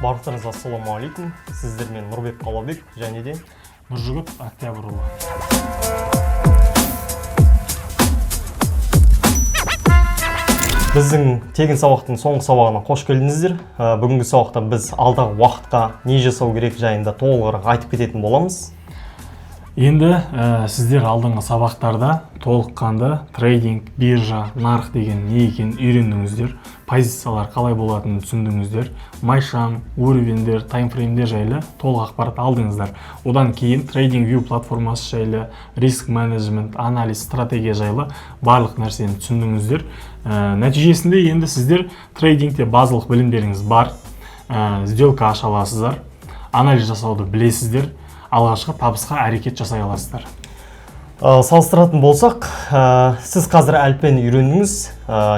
Барлықтарыңызға ассалаумағалейкум. Сіздермен Нұрбек Қалабек және де Нұржігіт Октябрьұлы. Біздің тегін сабақтың соңғы сабағына қош келдіңіздер. Бүгінгі сабақта біз алдағы уақытқа не жасау керек жайында толығырақ айтып кететін боламыз. Енді сіздер алдыңғы сабақтарда толыққанды трейдинг, биржа, нарық деген не екенін үйрендіңіздер. Позициялар қалай болатынын түсіндіңіздер. Майшам, уровендер, таймфреймдер жайлы толық ақпарат алдыңыздар. Одан кейін TradingView платформасы жайлы, риск менеджмент, анализ, стратегия жайлы барлық нәрсені түсіндіңіздер. Нәтижесінде енді сіздер трейдингте базалық білімдеріңіз бар, сделка аша аласыздар, анализ жасауды білесіздер, алғашқы табысқа әрекет жасай аласыздар. Салыстыратын болсақ, сіз қазір әліппені үйрендіңіз,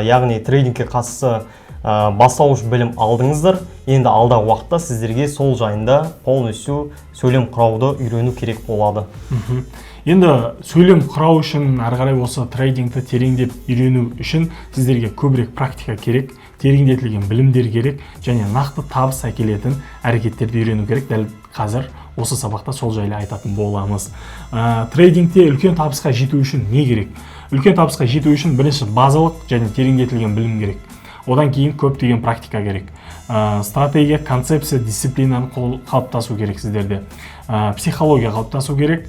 яғни трейдингке қатысты бастауыш білім алдыңыздар. Енді алдағы уақытта сіздерге сол жайында полностью сөйлем құрауды үйрену керек болады. Енді сөйлем құрау үшін, әрі қарай осы трейдингті тереңдеп үйрену үшін сіздерге көбірек практика керек, тереңдетілген білімдер керек және нақты табыс әкелетін әрекеттерді үйрену керек. Дәл қазір осы сабақта сол жайлы айтатын боламыз. Трейдингте үлкен табысқа жету үшін не керек? Үлкен табысқа жету үшін бірінші базалық және тереңдетілген білім керек. Одан кейін көптеген практика керек. Стратегия, концепция, дисциплинаны қалыптасу керек сіздерде. Психология қалыптасу керек.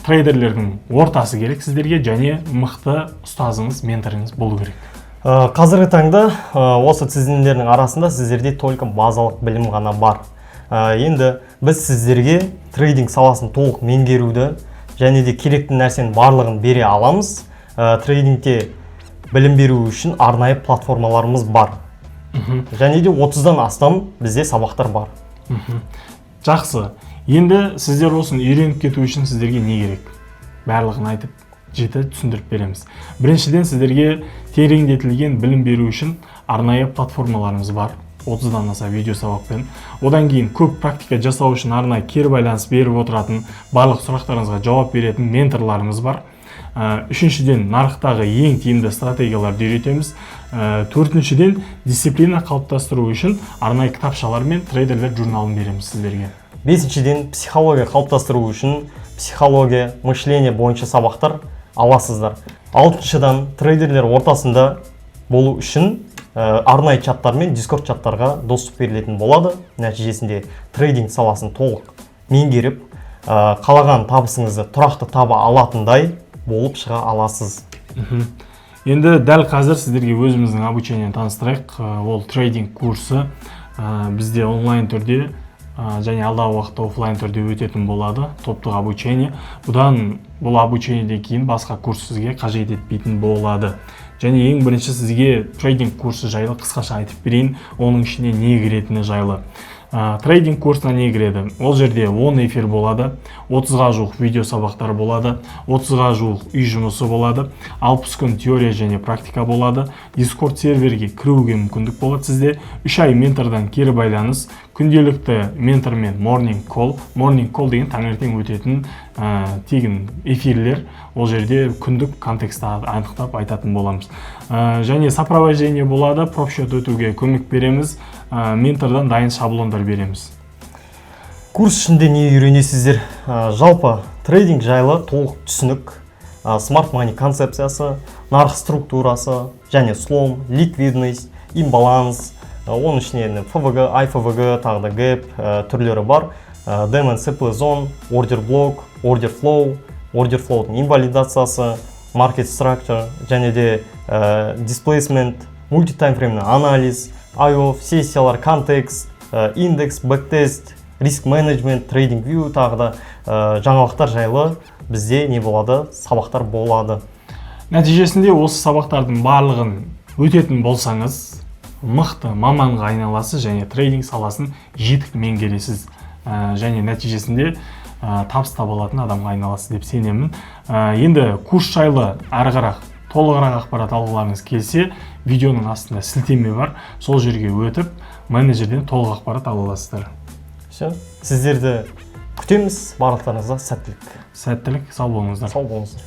Трейдерлердің ортасы керек сіздерге және мықты ұстазыңыз, менторыңыз болу керек. Қазіргі таңда осы тізімдердің арасында сіздерде только базалық білім ғана бар. Енді біз сіздерге трейдинг саласын толық меңгеруді және де керекті нәрсенің барлығын бере аламыз. Трейдингте білім беру үшін арнайы платформаларымыз бар. Және де 30-дан астам бізде сабақтар бар. Жақсы. Енді сіздер осын үйреніп кету үшін сіздерге не керек? Барлығын айтып, жеті түсіндіріп береміз. Біріншіден сіздерге тереңдетілген білім беру үшін арнайы платформаларымыз бар. 30-дан аса видео сабақпен. Одан кейін көп практика жасау үшін арнайы кері байланыс беріп отыратын, барлық сұрақтарыңызға жауап беретін менторларымыз бар. Үшіншіден, нарықтағы ең тиімді стратегияларды үйретеміз. Төртіншіден, дисциплина қалыптастыру үшін арнайы кітапшалар мен трейдерлер журналын береміз сіздерге. Бесіншіден, психология қалыптастыру үшін психология, мышление бойынша сабақтар аласыздар. Алтыншыдан, трейдерлер ортасында болу үшін арнайы чаттар мен дискорд чаттарға доступ берілетін болады. Нәтижесінде трейдинг саласын толық меңгеріп, қалаған табысыңызды тұрақты таба алатындай болып шыға аласыз. Енді дәл қазір сіздерге өзіміздің обучениені таныстырайық. Ол трейдинг курсы бізде онлайн түрде және алдағы уақытта офлайн түрде өтетін болады, топтық обучение. Бұдан бұл обучениеден кейін басқа курс сізге қажет етпейтін болады. Және ең бірінші сізге трейдинг курсы жайлы қысқаша айтып берейін, оның ішіне не кіретіні жайлы. Трейдинг курсына не кіреді? Ол жерде 10 эфир болады, 30-ға жуық видео сабақтар болады, 30-ға жуық үй жұмысы болады, 60 күн теория және практика болады, дискорд серверге кіруге мүмкіндік болады сізде, 3 ай ментордан кері байланыс, күнделікті ментормен morning call деген таңертең өтетін тегін эфирлер, ол жерде күндік контекстті анықтап айтатын боламыз. Және сопровождение болады, профшот өтуге көмек береміз, ментордан дайын шаблондар береміз. Курс ішінде не үйренесіздер? Жалпы трейдинг жайлы толық түсінік, smart money концепциясы, нарық структурасы, және слом, ликвидность, имбаланс, оның ішінен FVG, IFVG, тағы да gap түрлері бар. Demon Supply Zone, Order Block, Order Flow, Order Flow'ның инвалидациясы, Market Structure, және де Displacement, Multi-Timeframe'ның анализ, IO, сессиялар, контекст, индекс, бэктест, риск менеджмент, TradingView, тағы да жаңалықтар жайлы бізде не болады? Сабақтар болады. Нәтижесінде осы сабақтардың барлығын өтетін болсаңыз, мықты маманға айналасыз және трейдинг саласын жетік меңгересіз. Және нәтижесінде табыс таба алатын адамға айналасыз деп сенемін. Енді курс жайлы әрі қарай толығырақ ақпарат алғыларыңыз келсе, видеоның астында сілтеме бар, сол жерге өтіп, менеджерден толық ақпарат ала аласыздар. Сіздерді күтеміз, барлықтарыңызға сәттілік. Сәттілік, сау болыңыздар. Сау болыңыздар.